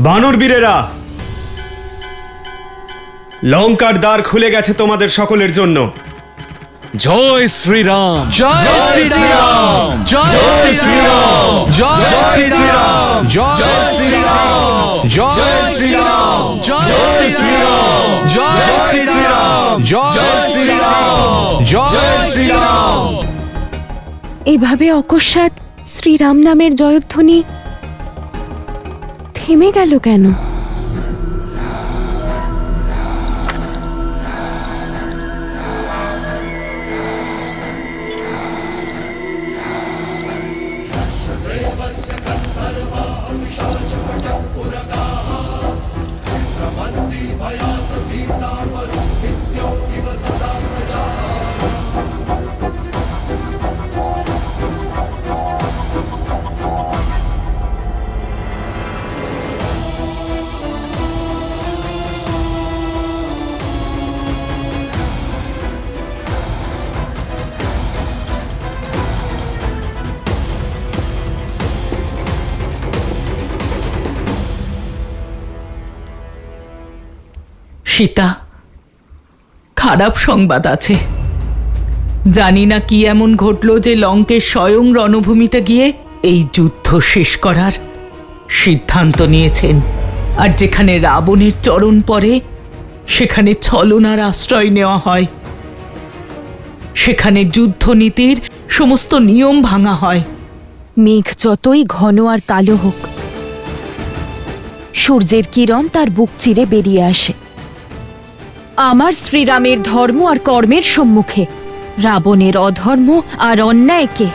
বানর বীরেরা, লঙ্কার দ্বার খুলে গেছে তোমাদের সকলের জন্য। জয় শ্রীরাম, জয় শ্রীরাম, জয় শ্রীরাম, জয় শ্রীরাম, জয় শ্রীরাম, জয় শ্রীরাম, জয় শ্রীরাম, জয় শ্রীরাম, জয় শ্রীরাম, জয় শ্রীরাম। এভাবে অকস্মাৎ শ্রীরাম নামের জয়ধ্বনি থেমে গেল কেন? সীতা, খারাপ সংবাদ আছে। জানি না কি এমন ঘটল যে লঙ্কের স্বয়ং রণভূমিতে গিয়ে এই যুদ্ধ শেষ করার সিদ্ধান্ত নিয়েছেন। আর যেখানে রাবণের চরণ পড়ে সেখানে ছলনার আশ্রয় নেওয়া হয়, সেখানে যুদ্ধনীতির সমস্ত নিয়ম ভাঙা হয়। মেঘ যতই ঘন আর কালো হোক, সূর্যের কিরণ তার বুক চিরে বেরিয়ে আসে। আমার শ্রীরামের ধর্ম আর কর্মের সম্মুখে রাবণের অধর্ম আর অন্যায়কে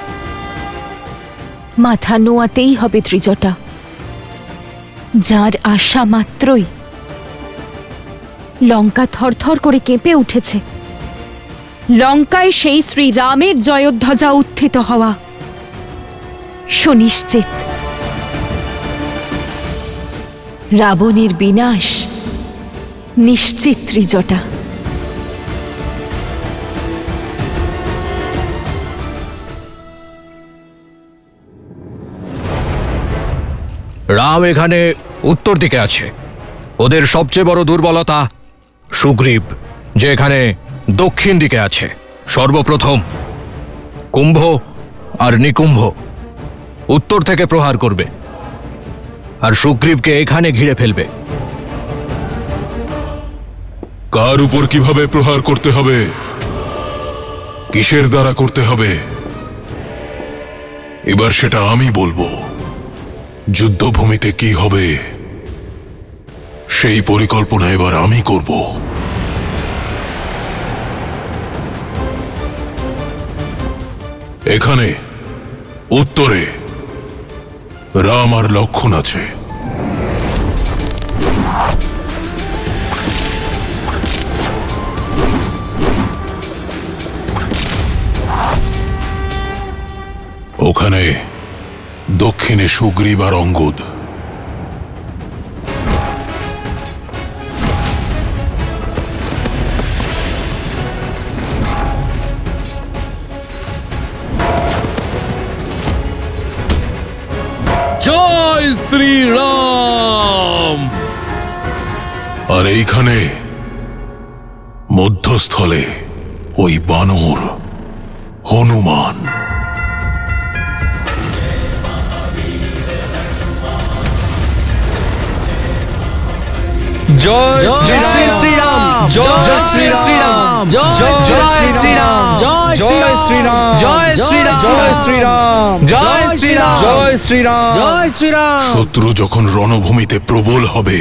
মাথা নোয়াতেই হবে ত্রিজটা, যার আশা মাত্রই লঙ্কা থরথর করে কেঁপে উঠেছে। লঙ্কায় সেই শ্রীরামের জয়ধ্বজা উত্থিত হওয়া সুনিশ্চিত। রাবণের বিনাশ নিশ্চিত ত্রিজটা। রাম এখানে উত্তর দিকে আছে। ওদের সবচেয়ে বড় দুর্বলতা সুগ্রীব, যে এখানে দক্ষিণ দিকে আছে। সর্বপ্রথম কুম্ভ আর নিকুম্ভ উত্তর থেকে প্রহার করবে আর সুগ্রীবকে এখানে ঘিরে ফেলবে। কার উপর কিভাবে প্রহার করতে হবে, কিসের দ্বারা করতে হবে, এবার সেটা আমি বলবো। যুদ্ধভূমিতে কি হবে সেই পরিকল্পনা এবার আমি করব। এখানে উত্তরে রাম আর লক্ষ্মণ আছে। ওখানে দক্ষিণে সুগ্রীব আর অঙ্গদ। জয় শ্রীরাম। আর এইখানে মধ্যস্থলে ওই বানর হনুমান। জয় শ্রীরাম, জয় শ্রীরাম, জয় শ্রীরাম, জয় শ্রীরাম, জয় শ্রীরাম, জয় শ্রীরাম, জয় শ্রীরাম, জয় শ্রীরাম, জয় শ্রীরাম। শত্রু যখন রণভূমিতে প্রবল হবে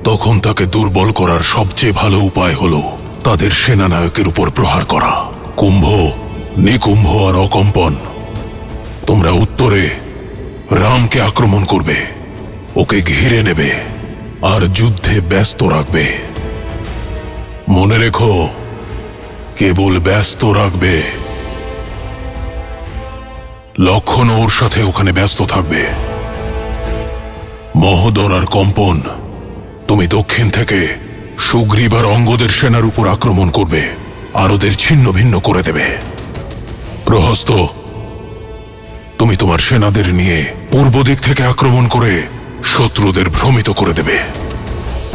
তখন তাকে দুর্বল করার সবচেয়ে ভালো উপায় হলো তাদের সেনানায়কের উপর প্রহার করা। কুম্ভ, নিকুম্ভ আর অকম্পন, তোমরা উত্তরে রামকে আক্রমণ করবে, ওকে ঘিরে নেবে আর যুদ্ধে ব্যস্ত রাখবে। মনে রেখো, কেবল ব্যস্ত রাখবে। লক্ষণ ওর সাথে ওখানে ব্যস্ত থাকবে। মহোদর আর কম্পন, তুমি দক্ষিণ থেকে সুগ্রীব আর অঙ্গদের সেনার উপর আক্রমণ করবে আর ওদের ছিন্ন ভিন্ন করে দেবে। প্রহস্ত, তুমি তোমার সেনাদের নিয়ে পূর্ব দিক থেকে আক্রমণ করে শত্রুদের ভ্রমিত করে দেবে।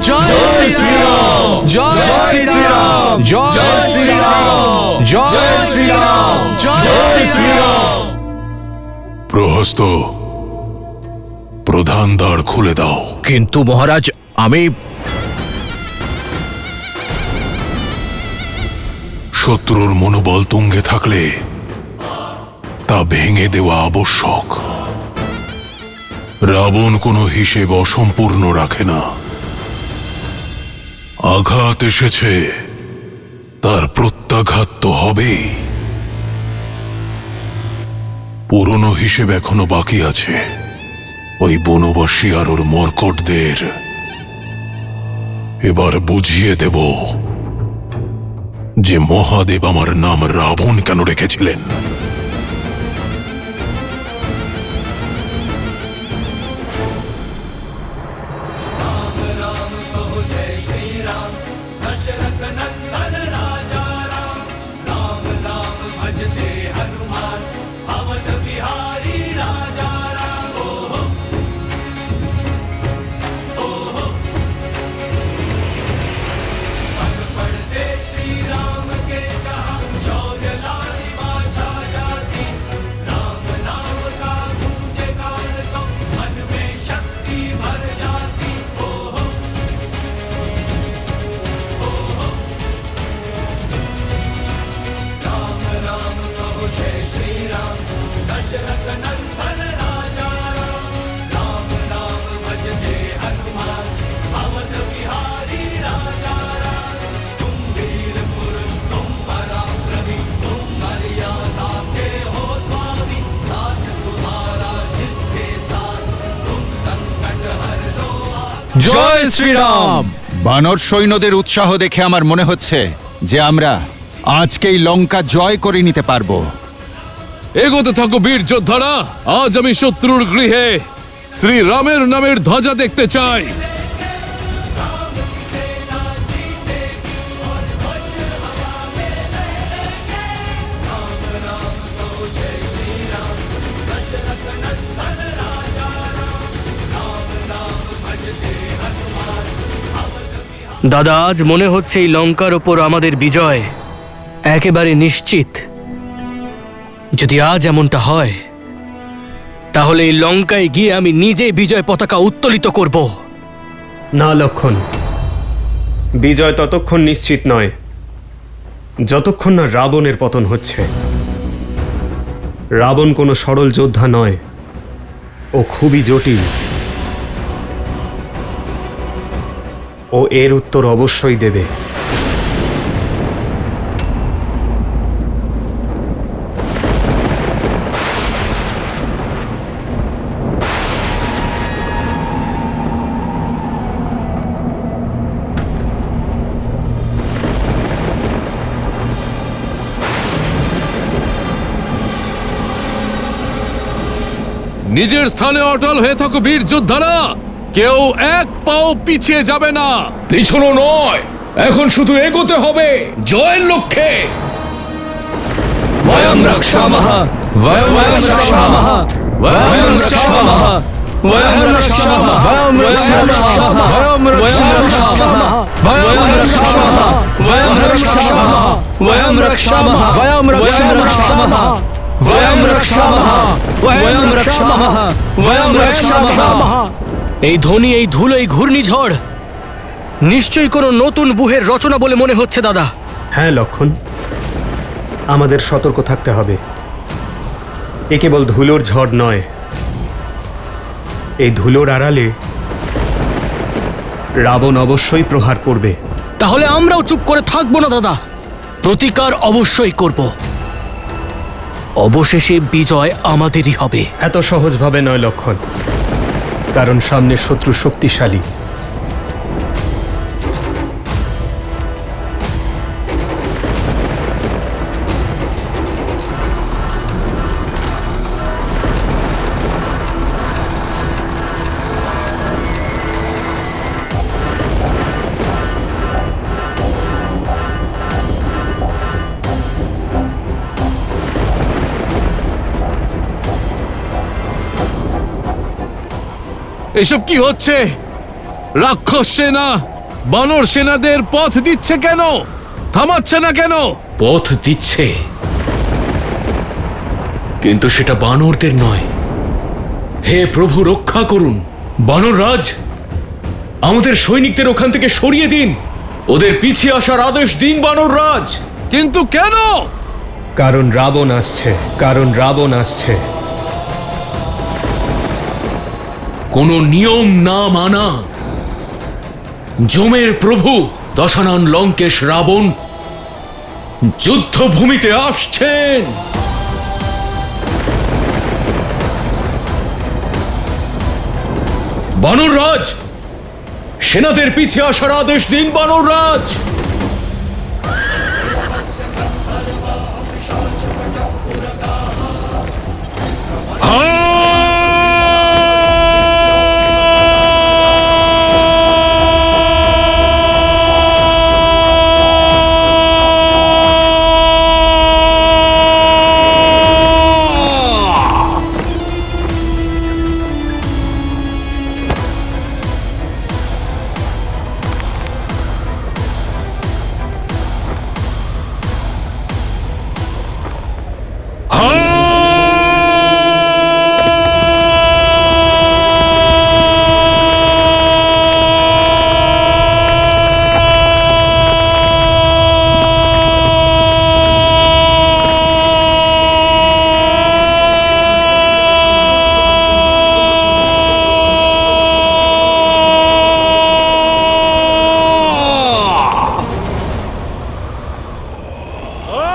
জয় শ্রীরাম জয় শ্রীরাম জয় শ্রীরাম জয় শ্রীরাম জয় শ্রীরাম। প্রহস্ত, প্রধান দ্বার খুলে দাও। কিন্তু মহারাজ, আমি শত্রুর মনোবল তুঙ্গে থাকলে তা ভেঙে দেওয়া আবশ্যক। রাবণ কোনো হিসেব অসম্পূর্ণ রাখে না। আঘাত এসেছে, তার প্রত্যাঘাত তো হবেই। পুরনো হিসেব এখনো বাকি আছে। ওই বনবাসী আর ওর মর্কটদের এবার বুঝিয়ে দেব যে মহাদেব আমার নাম রাবণ কেন রেখেছিলেন। জয় শ্রীরাম। বানর সৈন্যদের উৎসাহ দেখে আমার মনে হচ্ছে যে আমরা আজকেই লঙ্কা জয় করে নিতে পারবো। এগোতে থাকো বীর যোদ্ধারা। আজ আমি শত্রুর গৃহে শ্রীরামের নামের ধ্বজা দেখতে চাই। দাদা, আজ মনে হচ্ছে এই লঙ্কার ওপর আমাদের বিজয় একেবারে নিশ্চিত। যদি আজ এমনটা হয়, তাহলে এই লঙ্কায় গিয়ে আমি নিজেই বিজয় পতাকা উত্তোলিত করব। না লক্ষণ, বিজয় ততক্ষণ নিশ্চিত নয় যতক্ষণ না রাবণের পতন হচ্ছে। রাবণ কোনো সরল যোদ্ধা নয়, ও খুবই জটিল। ও এর উত্তর অবশ্যই দেবে। নিজের স্থানে অটল হয়ে থাকো বীর যোদ্ধারা। কেউ এক পাও পিছিয়ে যাবে না। পিছনো নয়, এখন শুধু এগোতে হবে জয়ের লক্ষ্যে। বয়ম রক্ষামহ বয়ম রক্ষামহ বয়ম রক্ষামহ বয়ম রক্ষামহ বয়ম রক্ষামহ বয়ম রক্ষামহ বয়ম রক্ষামহ বয়ম রক্ষামহ বয়ম রক্ষামহ বয়ম রক্ষামহ বয়ম রক্ষামহ বয়ম রক্ষামহ বয়ম রক্ষামহ। এই ধ্বনি, এই ধুলো, এই ঘূর্ণিঝড় নিশ্চয়ই কোনো নতুন বুহের রচনা বলে মনে হচ্ছে দাদা। হ্যাঁ লক্ষণ, আমাদের সতর্ক থাকতে হবে। এ কেবল ধুলোর ঝড় নয়, এই ধুলোর আড়ালে রাবণ অবশ্যই প্রহার করবে। তাহলে আমরাও চুপ করে থাকবো না দাদা, প্রতিকার অবশ্যই করব। অবশেষে বিজয় আমাদেরই হবে। এত সহজভাবে নয় লক্ষণ, কারণ সামনে শত্রু শক্তিশালী। এসব কি হচ্ছে? রাক্ষস সেনা বানর সেনাদের পথ দিচ্ছে কেন? থামাচ্ছে না কেন? পথ দিচ্ছে, কিন্তু সেটা বানরদের নয়। হে প্রভু, রক্ষা করুন। বানর রাজ, আমাদের সৈনিকদের ওখান থেকে সরিয়ে দিন। ওদের পিছিয়ে আসার আদেশ দিন বানর রাজ। কিন্তু কেন? কারণ রাবণ আসছে, কারণ রাবণ আসছে। কোনো নিয়ম না মানা। যমের প্রভু দশানন লঙ্কেশ রাবণ যুদ্ধভূমিতে আসছেন। বানর রাজ, সেনাদের পিছিয়ে আসার আদেশ দিন বানর রাজ।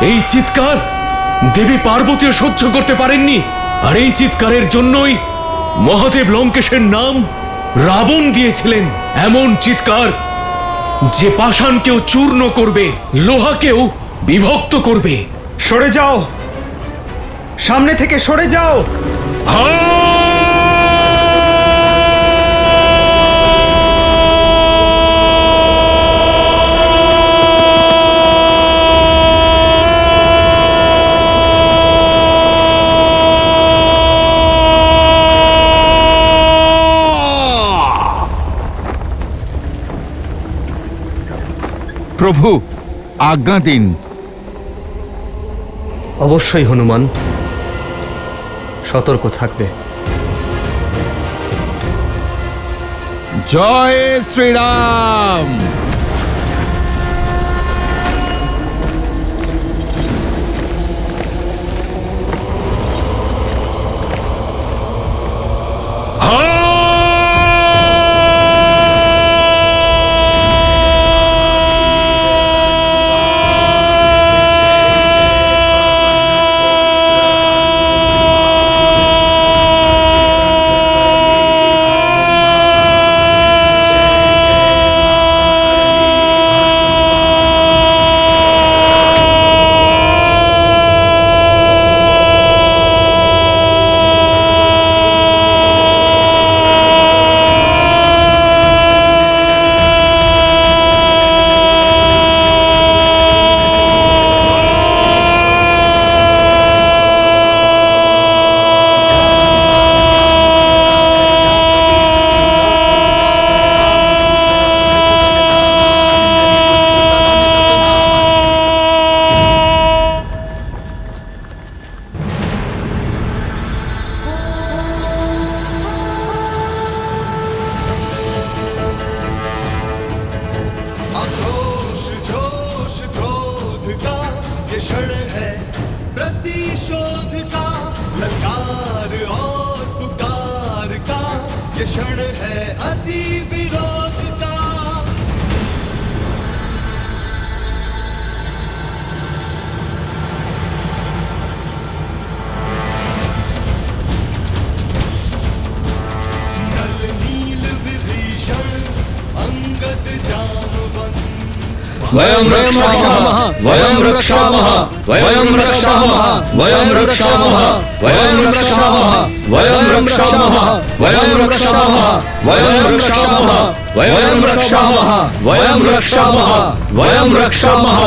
এই চিৎকার দেবী পার্বতীও সহ্য করতে পারেননি, আর এই চিৎকারের জন্যই মহাদেব লঙ্কেশের নাম রাবণ দিয়েছিলেন। এমন চিৎকার যে পাষাণকেও চূর্ণ করবে, লোহাকেও বিভক্ত করবে। সরে যাও, সামনে থেকে সরে যাও। প্রভু, আজ্ঞা দিন। অবশ্যই হনুমান, সতর্ক থাকবে। জয় শ্রীরাম। वयं रक्षामः, वयं रक्षामः, वयं रक्षामः, वयं रक्षामः, वयं रक्षामः, वयं रक्षामः, वयं रक्षामः, वयं रक्षामः, वयं रक्षामः, वयं रक्षामः, वयं रक्षामः।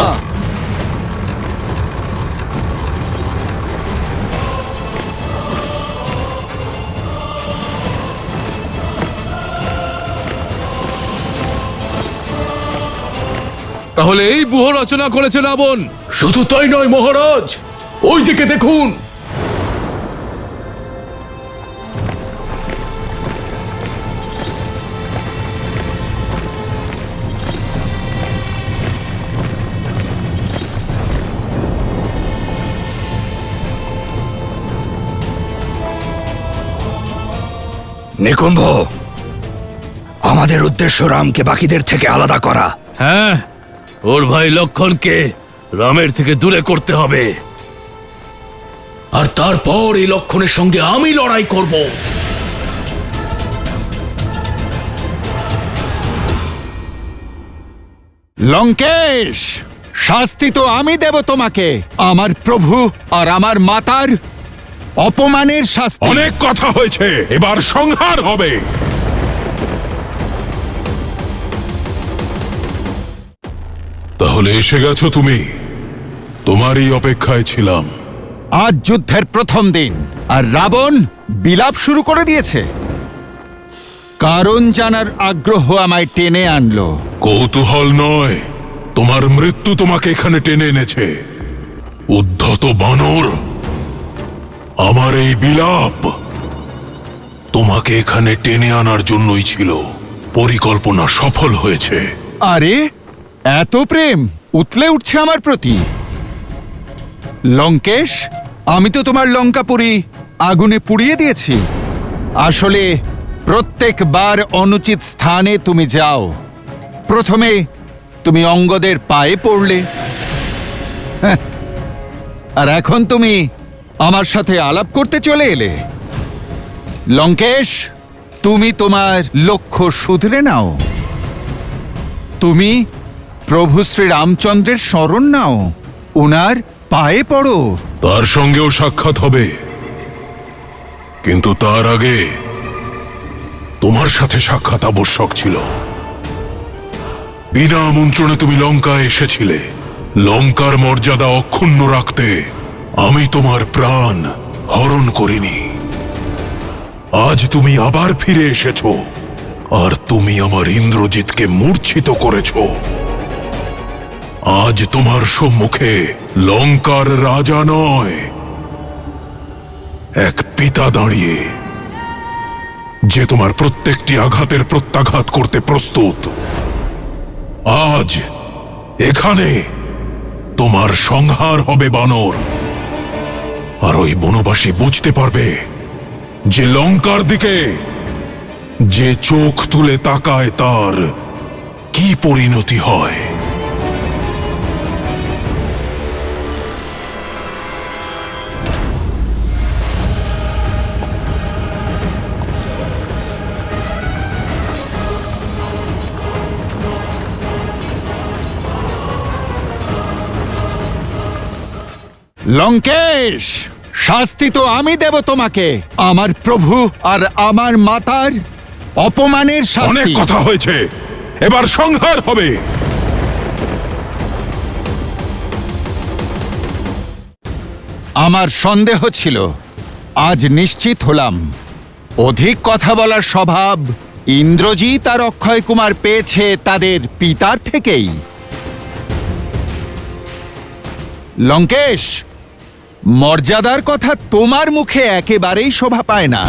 তাহলে এই ব্যুহ রচনা করেছে রাবণ। শুধু তাই নয় মহারাজ, ওই দিকে দেখুন। নিকুম্ভ, আমাদের উদ্দেশ্য রামকে বাকিদের থেকে আলাদা করা। হ্যাঁ, ওর ভাই লক্ষণকে রামের থেকে দূরে করতে হবে। আর তারপর এই লক্ষণের সঙ্গে আমি লড়াই করব। লঙ্কেশ, শাস্তি তো আমি দেব তোমাকে, আমার প্রভু আর আমার মাতার অপমানের শাস্তি। অনেক কথা হয়েছে, এবার সংহার হবে। তাহলে এসে গেছো তুমি, তোমারই অপেক্ষায় ছিলাম। আজ যুদ্ধের প্রথম দিন আর রাবণ বিলাপ শুরু করে দিয়েছে। কারণ জানার আগ্রহ আমায় টেনে আনলো। কৌতূহল নয়, তোমার মৃত্যু তোমাকে এখানে টেনে এনেছে। উদ্ধত বানর, আমার এই বিলাপ তোমাকে এখানে টেনে আনার জন্যই ছিল। পরিকল্পনা সফল হয়েছে। আরে, এত প্রেম উতলে উঠছে আমার প্রতি। লঙ্কেশ, আমি তো তোমার লঙ্কাপুরী আগুনে পুড়িয়ে দিয়েছি। আসলে প্রত্যেকবার অনুচিত স্থানে তুমি যাও। প্রথমে তুমি অঙ্গদের পায়ে পড়লে, হ্যাঁ, আর এখন তুমি আমার সাথে আলাপ করতে চলে এলে। লঙ্কেশ, তুমি তোমার লক্ষ্য শুধরে নাও। তুমি প্রভু শ্রী রামচন্দ্রের শরণ নাও, ওনার পায়ে পড়ো। তার সঙ্গেও সাক্ষাৎ হবে, কিন্তু তার আগে তোমার সাথে সাক্ষাৎ আবশ্যক ছিল। বিনা আমন্ত্রণে তুমি লঙ্কায় এসেছিলে। লঙ্কার মর্যাদা অক্ষুণ্ণ রাখতে আমি তোমার প্রাণ হরণ করিনি। আজ তুমি আবার ফিরে এসেছ, আর তুমি আমার ইন্দ্রজিৎকে মূর্ছিত করেছ। আজ তোমার সম্মুখে লঙ্কার রাজা নয়, এক পিতা দাঁড়িয়ে, যে তোমার প্রত্যেকটি আঘাতের প্রত্যাঘাত করতে প্রস্তুত। আজ এখানে তোমার সংহার হবে বানর, আর ওই বনবাসী বুঝতে পারবে যে লঙ্কার দিকে যে চোখ তুলে তাকায় তার কি পরিণতি হয়। লঙ্কেশ, শাস্তি তো আমি দেব তোমাকে, আমার প্রভু আর আমার মাতার অপমানের অনেক শাস্তি। কথা হয়েছে, এবার সংহার হবে। আমার সন্দেহ ছিল, আজ নিশ্চিত হলাম। অধিক কথা বলার স্বভাব ইন্দ্রজিৎ আর অক্ষয় কুমার পেয়েছে তাদের পিতার থেকেই। লঙ্কেশ, মর্যাদার কথা তোমার মুখে একেবারেই শোভা পায় না।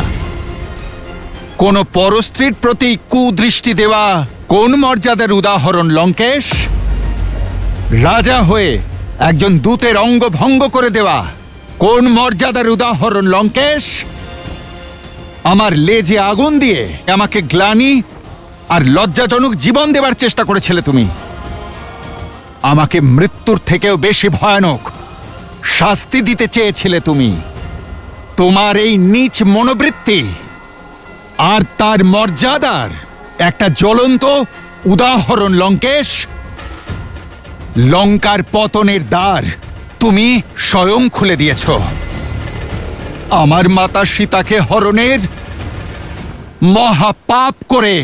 কোন পরস্ত্রীর প্রতি কুদৃষ্টি দেওয়া কোন মর্যাদার উদাহরণ লঙ্কেশ? রাজা হয়ে একজন দূতের অঙ্গ ভঙ্গ করে দেওয়া কোন মর্যাদার উদাহরণ লঙ্কেশ? আমার লেজে আগুন দিয়ে আমাকে গ্লানি আর লজ্জাজনক জীবন দেবার চেষ্টা করেছিলে তুমি। আমাকে মৃত্যুর থেকেও বেশি ভয়ানক শাস্তি দিতে চেয়েছিলে তুমি। তোমার এই নীচ মনোবৃত্তি আর তার মর্যাদার একটা জ্বলন্ত উদাহরণ লঙ্কেশ। লঙ্কার পতনের দ্বার তুমি স্বয়ং খুলে দিয়েছ। আমার মাতা সীতাকে হরণের মহাপাপ করে,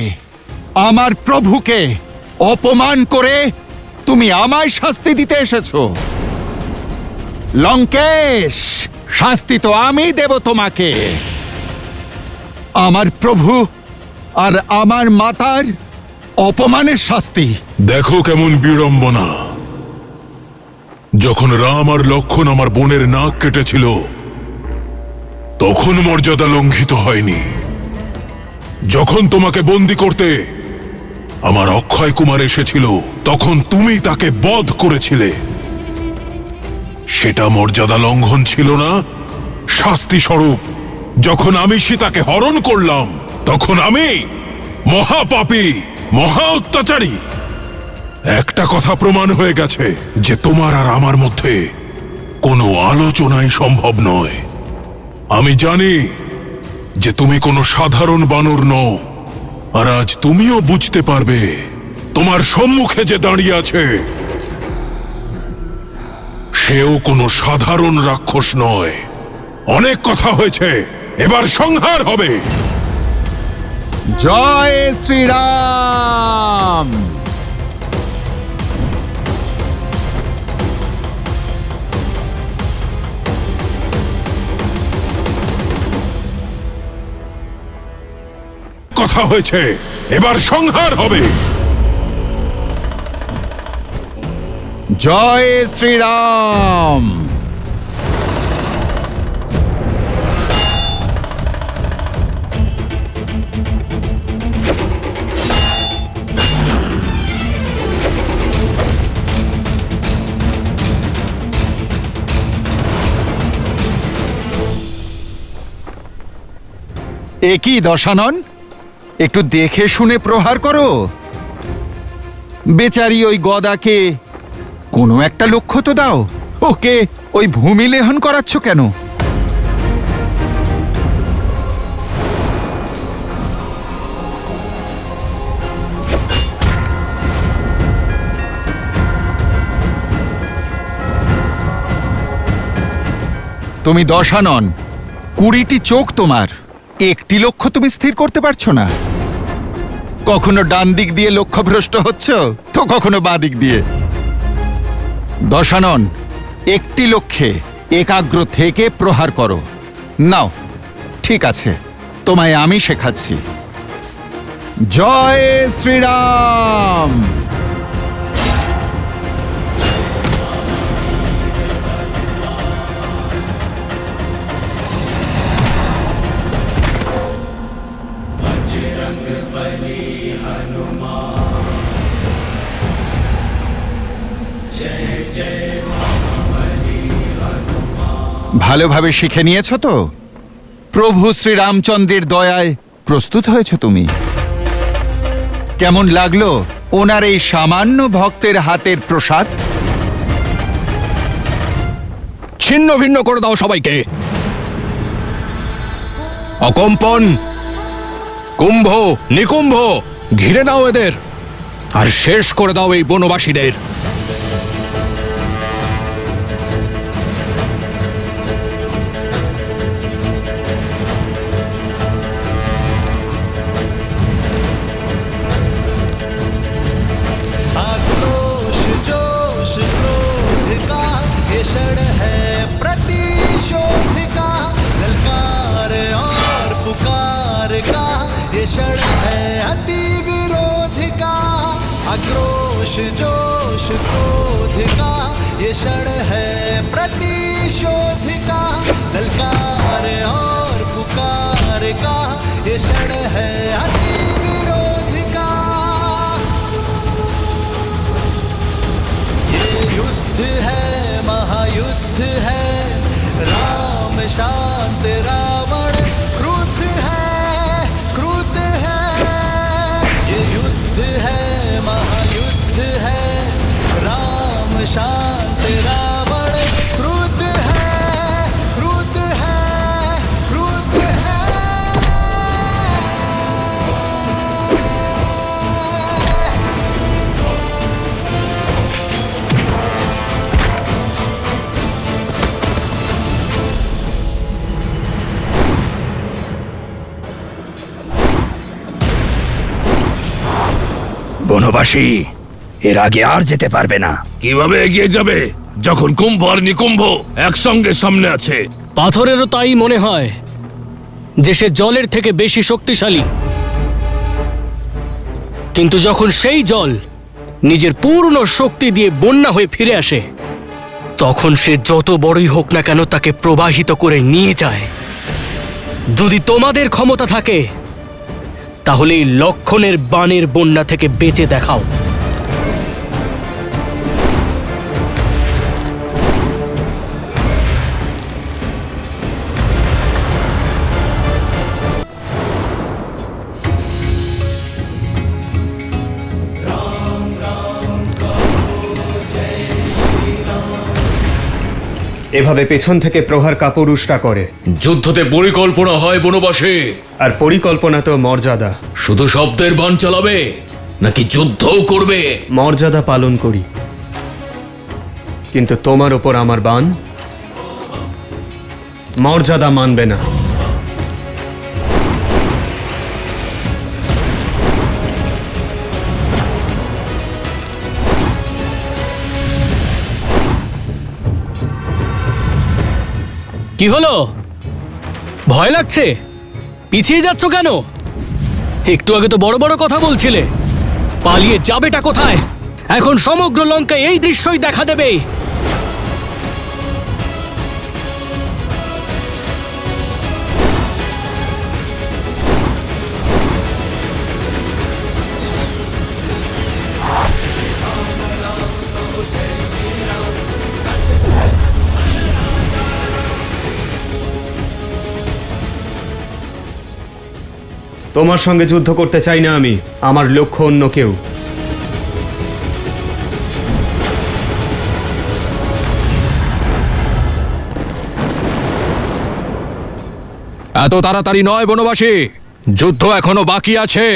আমার প্রভুকে অপমান করে তুমি আমায় শাস্তি দিতে এসেছো। লঙ্কেশ, শাস্তি তো আমি দেব তোমাকে। আমার প্রভু আর আমার মাতার অপমানের শাস্তি। দেখো কেমন বিড়ম্বনা। যখন রাম আর লক্ষণ আমার বোনের নাক কেটেছিল তখন মর্যাদা লঙ্ঘিত হয়নি। যখন তোমাকে বন্দি করতে আমার অক্ষয় কুমার এসেছিল তখন তুমি তাকে বধ করেছিলে। সেটা মর্যাদা লঙ্ঘন ছিল না? শাস্তি স্বরূপ যখন আমি সীতাকে হরণ করলাম তখন আমি মহাপাপী, মহা অত্যাচারী। একটা কথা প্রমাণ হয়ে গেছে যে তোমার আর আমার মধ্যে কোনো আলোচনাই সম্ভব নয়। আমি জানি যে তুমি কোনো সাধারণ বানর নও, আর আজ তুমিও বুঝতে পারবে তোমার সম্মুখে যে দাঁড়িয়ে আছে সেও কোনো সাধারণ রাক্ষস নয়। অনেক কথা হয়েছে, এবার সংহার হবে। জয় শ্রীরাম। কথা হয়েছে, এবার সংহার হবে। জয় শ্রীরাম। একই দশানন, একটু দেখে শুনে প্রহার করো। বেচারি ওই গদাকে কোনো একটা লক্ষ্য তো দাও। ওকে ওই ভূমি লেহন করাচ্ছ কেন? তুমি দশানন, 20টি চোখ তোমার, একটি লক্ষ্য তুমি স্থির করতে পারছো না। কখনো ডান দিক দিয়ে লক্ষ্যভ্রষ্ট হচ্ছ তো কখনো বাঁ দিক দিয়ে। দশানন, একটি লক্ষ্যে একাগ্র থেকে প্রহার করো। নাও, ঠিক আছে, তোমায় আমি শেখাচ্ছি। জয় শ্রীরাম। ভালোভাবে শিখে নিয়েছ তো? প্রভু শ্রীরামচন্দ্রের দয়ায় প্রস্তুত হয়েছ তুমি? কেমন লাগলো ওনার এই সামান্য ভক্তের হাতের প্রসাদ? ছিন্ন ভিন্ন করে দাও সবাইকে। অকম্পন, কুম্ভ, নিকুম্ভ, ঘিরে দাও এদের আর শেষ করে দাও এই বনবাসীদের। जोश क्रोध का ये क्षण है प्रतिशोध का, ललकार और पुकार का ये क्षण है अति विरोध का। ये युद्ध है, महायुद्ध है, राम शांत रावण क्रुद्ध है, क्रुद्ध है। ये युद्ध है, महायुद्ध है, राम शांत रावण क्रुद्ध है, क्रुद्ध है, क्रुद्ध है। বনবাসী এর আগে আর যেতে পারবে না। কিভাবে এগিয়ে যাবে যখন কুম্ভ আর নিকুম্ভ একসঙ্গে সামনে আছে? পাথরেরও তাই মনে হয় যে সে জলের থেকে বেশি শক্তিশালী। কিন্তু যখন সেই জল নিজের পূর্ণ শক্তি দিয়ে বন্যা হয়ে ফিরে আসে, তখন সে যত বড়ই হোক না কেন তাকে প্রবাহিত করে নিয়ে যায়। যদি তোমাদের ক্ষমতা থাকে তাহলে এই লক্ষণের বাণের বন্যা থেকে বেঁচে দেখাও। এভাবে পেছন থেকে প্রহার কাপুরুষরা করে, যুদ্ধতে পরিকল্পনা হয় বনবাসে। আর পরিকল্পনা তো মর্যাদা। শুধু শব্দের বাণ চালাবে নাকি যুদ্ধও করবে? মর্যাদা পালন করি, কিন্তু তোমার ওপর আমার বাণ মর্যাদা মানবে না। কি হলো? ভয় লাগছে? পিছিয়ে যাচ্ছ কেন? একটু আগে তো বড় বড় কথা বলছিলে। পালিয়ে যাবেটা কোথায়? এখন সমগ্র লঙ্কায় এই দৃশ্যই দেখা দেবে। তোমার সঙ্গে যুদ্ধ করতে চাই না আমি, আমার লক্ষ্য অন্য কেউ। এত তাড়াতাড়ি নয় বনবাসী, যুদ্ধ এখনো বাকি আছে।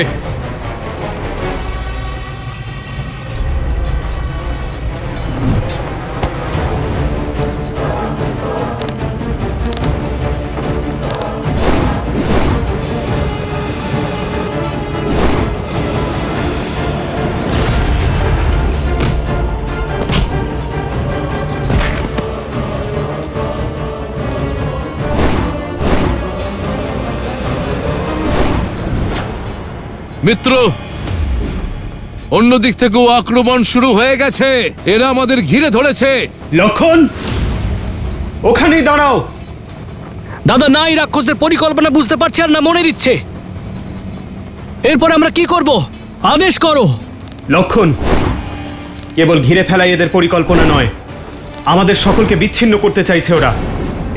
মিত্র, অন্যদিক থেকেও আক্রমণ শুরু হয়ে গেছে। এরা আমাদের ঘিরে ধরেছে। লক্ষণ, ওখানেই দাঁড়াও। দাদা, না এই রাক্ষসদের পরিকল্পনা বুঝতে পারছি আর না মনের ইচ্ছে। এরপর আমরা কি করব? আদেশ করো। লক্ষণ, কেবল ঘিরে ফেলাই এদের পরিকল্পনা নয়, আমাদের সকলকে বিচ্ছিন্ন করতে চাইছে ওরা।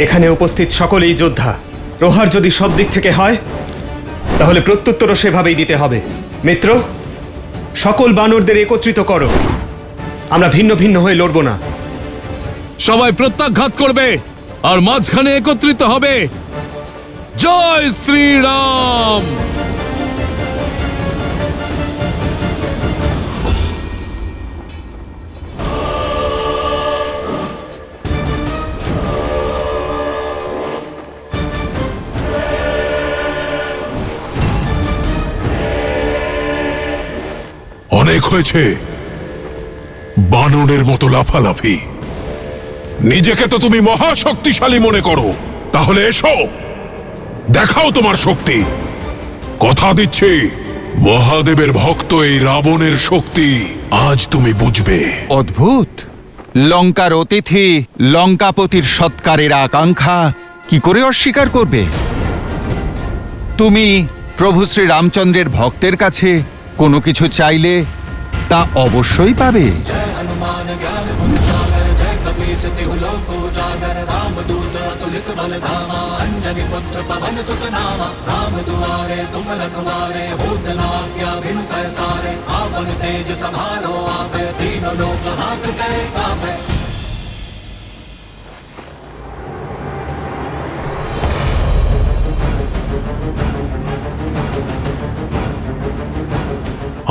এখানে উপস্থিত সকলেই যোদ্ধা। প্রহার যদি সব দিক থেকে হয় তাহলে প্রত্যুত্তরও সেভাবেই দিতে হবে। মিত্র, সকল বানরদের একত্রিত করো। আমরা ভিন্ন ভিন্ন হয়ে লড়ব না। সবাই প্রত্যাঘাত করবে আর মাঝখানে একত্রিত হবে। জয় শ্রীরাম। অনেক হয়েছে বানরের মতো লাফালাফি। নিজেকে তো তুমি মহাশক্তিশালী মনে করো, তাহলে এসো দেখাও তোমার শক্তি। কথা দিচ্ছি, মহাদেবের ভক্ত এই রাবণের শক্তি আজ তুমি বুঝবে। অদ্ভুত! লঙ্কার অতিথি লঙ্কাপতির সৎকারের আকাঙ্ক্ষা কি করে অস্বীকার করবে? তুমি প্রভু শ্রী রামচন্দ্রের ভক্তের কাছে কোনো কিছু চাইলে তা অবশ্যই পাবে।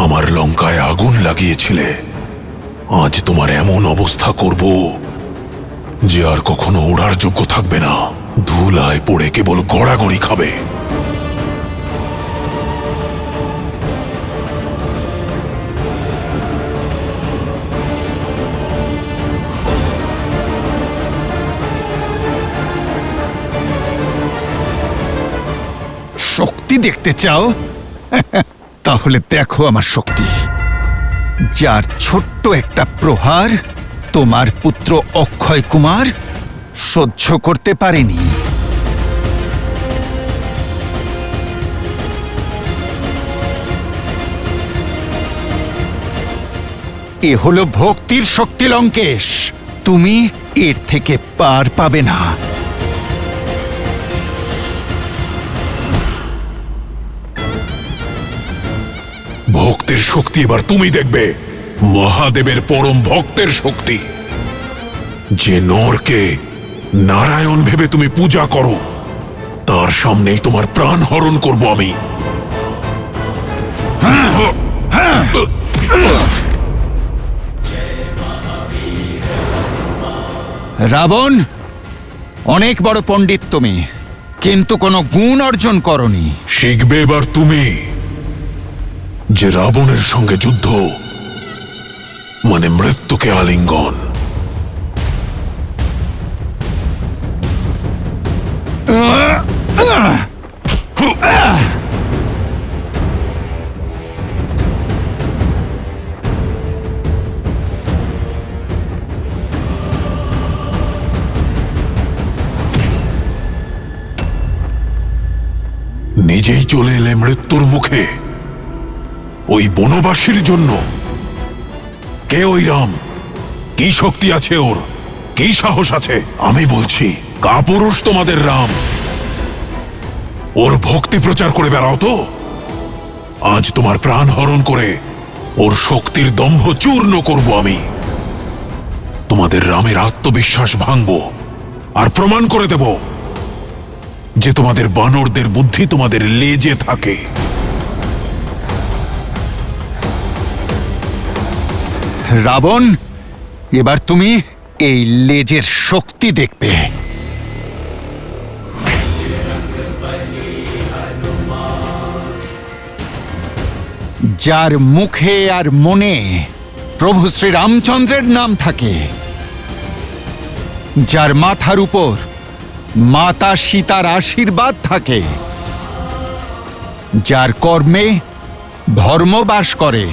আমার লঙ্কায় আগুন লাগিয়েছিলে, আজ তোমার এমন অবস্থা করব যে আর কখনো ওড়ার যোগ্য থাকবে না। ধুলায় পড়ে কেবল গড়াগড়ি খাবে। শক্তি দেখতে চাও? তাহলে দেখো আমার শক্তি, যার ছোট্ট একটা প্রহার তোমার পুত্র অক্ষয় কুমার সহ্য করতে পারেনি। এ হলো ভক্তির শক্তি লঙ্কেশ, তুমি এর থেকে পার পাবে না। ভক্তের শক্তি এবার তুমি দেখবে, মহাদেবের পরম ভক্তের শক্তি। যে নরকে নারায়ণ ভেবে তুমি পূজা করো, তার সামনেই তোমার প্রাণ হরণ করব আমি। রাবণ, অনেক বড় পণ্ডিত তুমি, কিন্তু কোনো গুণ অর্জন করনি। শিখবে এবার তুমি যে রাবণের সঙ্গে যুদ্ধ মানে মৃত্যুকে আলিঙ্গন। নিজেই চলে এলে মৃত্যুর মুখে ওই বনবাসীর জন্য। কে ওই রাম? কি শক্তি আছে ওর? কি সাহস আছে? আমি বলছি কাপুরুষ তোমাদের রাম। ওর ভক্তি প্রচার করে বেড়াও তো। আজ তোমার প্রাণ হরণ করে ওর শক্তির দম্ভ চূর্ণ করব আমি। তোমাদের রামের আত্মবিশ্বাস ভাঙব আর প্রমাণ করে দেব যে তোমাদের বানরদের বুদ্ধি তোমাদের লেজে থাকে। রাবণ, এবার তুমি এই লেজের শক্তি দেখবে। যার মুখে আর মনে প্রভু শ্রী রামচন্দ্রের নাম থাকে, যার মাথার উপর মাতা সীতার আশীর্বাদ থাকে, যার কর্মে ধর্ম বাস করে।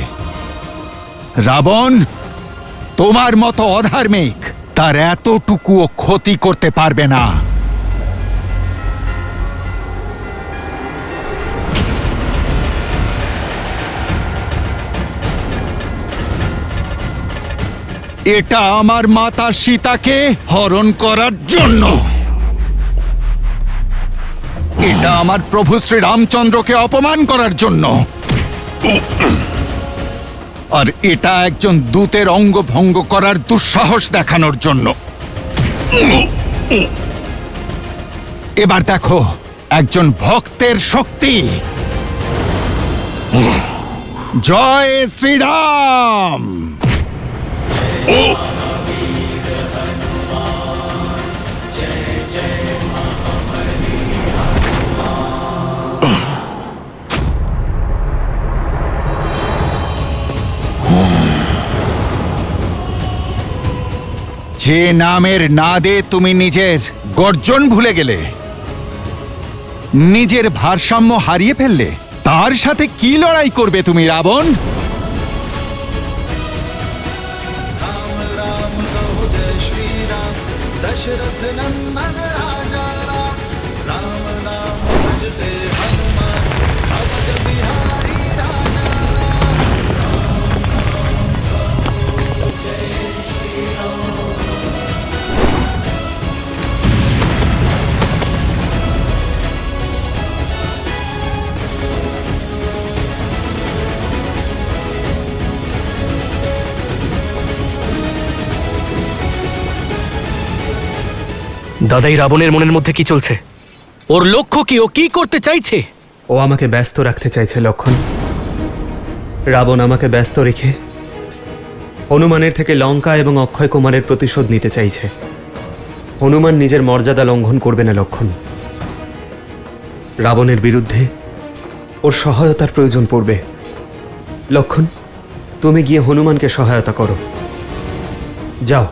রাবণ, তোমার মতো অধার্মিক তার এতটুকুও ক্ষতি করতে পারবে না। এটা আমার মাতা সীতাকে হরণ করার জন্য। এটা আমার প্রভু শ্রী রামচন্দ্রকে অপমান করার জন্য। আর এটা একজন দূতের অঙ্গ ভঙ্গ করার দুঃসাহস দেখানোর জন্য। এবার দেখো একজন ভক্তের শক্তি। জয় শ্রীরাম। যে নামের নাদে তুমি নিজের গর্জন ভুলে গেলে, নিজের ভারসাম্য হারিয়ে ফেললে, তার সাথে কি লড়াই করবে তুমি রাবণ? दशरथ नंदन राजा राम, राम नाम भजते हनुमान, अवध बिहारी राजा राम। जय श्री राम। দাদাই রাবণের মনের মধ্যে কি চলছে? ওর লক্ষ্য কি? ও কি করতে চাইছে? ও আমাকে ব্যস্ত রাখতে চাইছে লক্ষণ। রাবণ আমাকে ব্যস্ত রেখে হনুমানের থেকে লঙ্কা এবং অক্ষয় কুমারের প্রতিশোধ নিতে চাইছে। হনুমান নিজের মর্যাদা লঙ্ঘন করবে না লক্ষণ। রাবণের বিরুদ্ধে ওর সহায়তার প্রয়োজন পড়বে। লক্ষণ, তুমি গিয়ে হনুমানকে সহায়তা করো, যাও।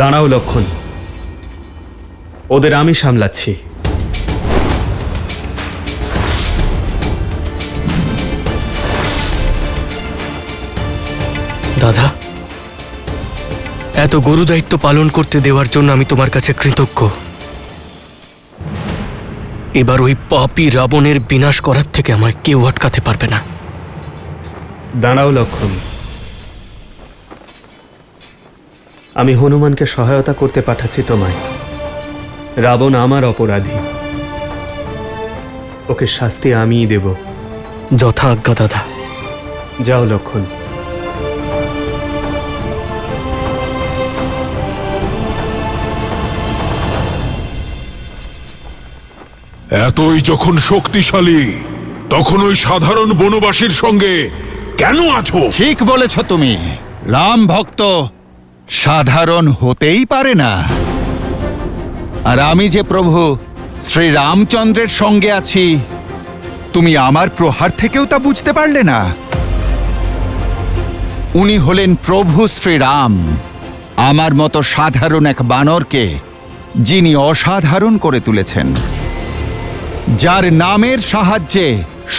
দাঁড়াও লক্ষণ, ওদের আমি সামলাচ্ছি। দাদা, এত গুরু দায়িত্ব পালন করতে দেওয়ার জন্য আমি তোমার কাছে কৃতজ্ঞ। এবার ওই পাপী রাবণের বিনাশ করার থেকে আমায় কেউ আটকাতে পারবে না। দাঁড়াও লক্ষণ, আমি হনুমানকে সহায়তা করতে পাঠাচ্ছি তোমায়। রাবণ আমার অপরাধী, ওকে শাস্তি আমিই দেব। যথা আজ্ঞা দাদা। যাও লক্ষণ। এতই যখন শক্তিশালী, তখন ওই সাধারণ বনবাসীর সঙ্গে কেন আছো? ঠিক বলেছ তুমি। রাম ভক্ত সাধারণ হতেই পারে না। আর আমি যে প্রভু শ্রী রামচন্দ্রের সঙ্গে আছি, তুমি আমার প্রহার থেকেও তা বুঝতে পারলে না? উনি হলেন প্রভু শ্রীরাম, আমার মতো সাধারণ এক বানরকে যিনি অসাধারণ করে তুলেছেন, যার নামের সাহায্যে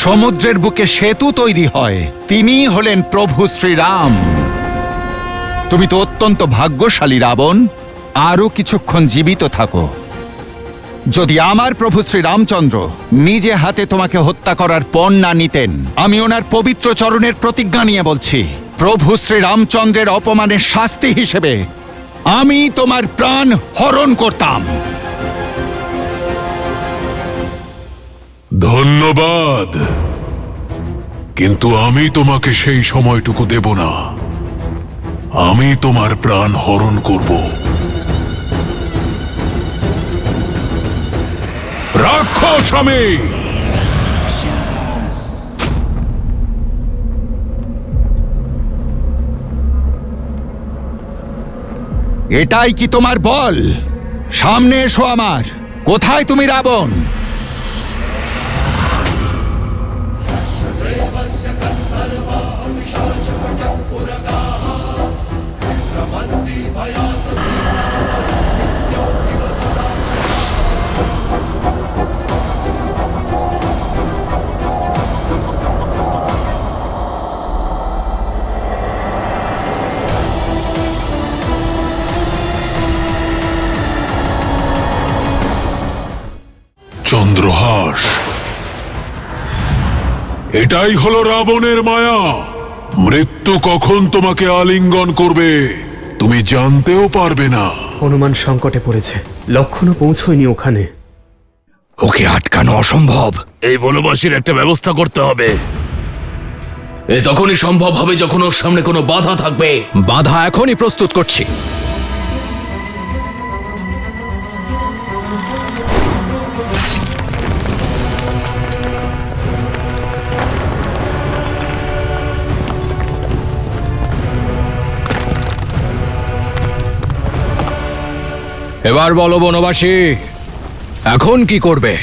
সমুদ্রের বুকে সেতু তৈরি হয়। তিনিই হলেন প্রভু শ্রীরাম। তুমি তো অত্যন্ত ভাগ্যশালী রাবণ। আরও কিছুক্ষণ জীবিত থাকো। যদি আমার প্রভু শ্রীরামচন্দ্র নিজে হাতে তোমাকে হত্যা করার পণ না নিতেন, আমি ওনার পবিত্র চরণের প্রতিজ্ঞা নিয়ে বলছি, প্রভু শ্রীরামচন্দ্রের অপমানের শাস্তি হিসেবে আমি তোমার প্রাণ হরণ করতাম। ধন্যবাদ, কিন্তু আমি তোমাকে সেই সময়টুকু দেব না। আমি তোমার প্রাণ হরণ করব। রাক্ষস আমি! এটাই কি তোমার বল? সামনে এসো আমার। কোথায় তুমি রাবণ? চন্দ্রহাস, এটাই হলো রাবণের মায়া। মৃত্যু কখন তোমাকে আলিঙ্গন করবে তুমি জানতেও পারবে না। হনুমান সংকটে পড়েছে, লক্ষণও পৌঁছয়নি ওখানে। ওকে আটকানো অসম্ভব। এই বনবাসীর একটা ব্যবস্থা করতে হবে। এ তখনই সম্ভব হবে যখন ওর সামনে কোনো বাধা থাকবে। বাধা এখনই প্রস্তুত করছি। এবার বলো বনবাসী, এখন কি করবে?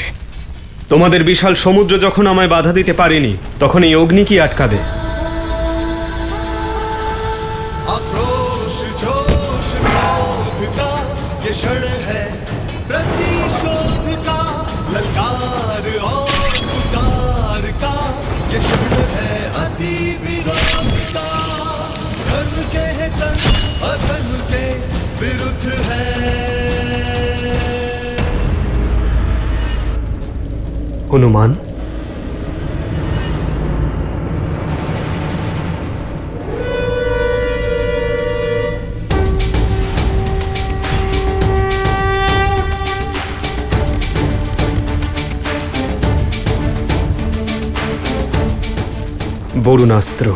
তোমাদের বিশাল সমুদ্র যখন আমায় বাধা দিতে পারেনি, তখন এই অগ্নি কি আটকাবে? आक्रोश जोश क्रोध का ये क्षण है प्रतिशोध का ललकार और पुकार का ये क्षण है अति विरोध का धन के संग अधन के विरुद्ध है হনুমান, বরুণাস্ত্র।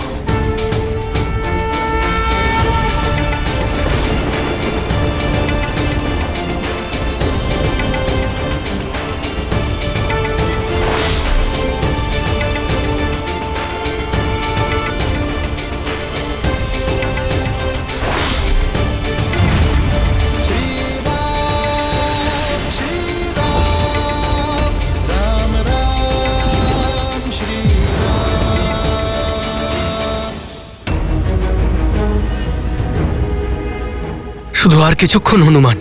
শুধু আর কিছুক্ষণ হনুমান,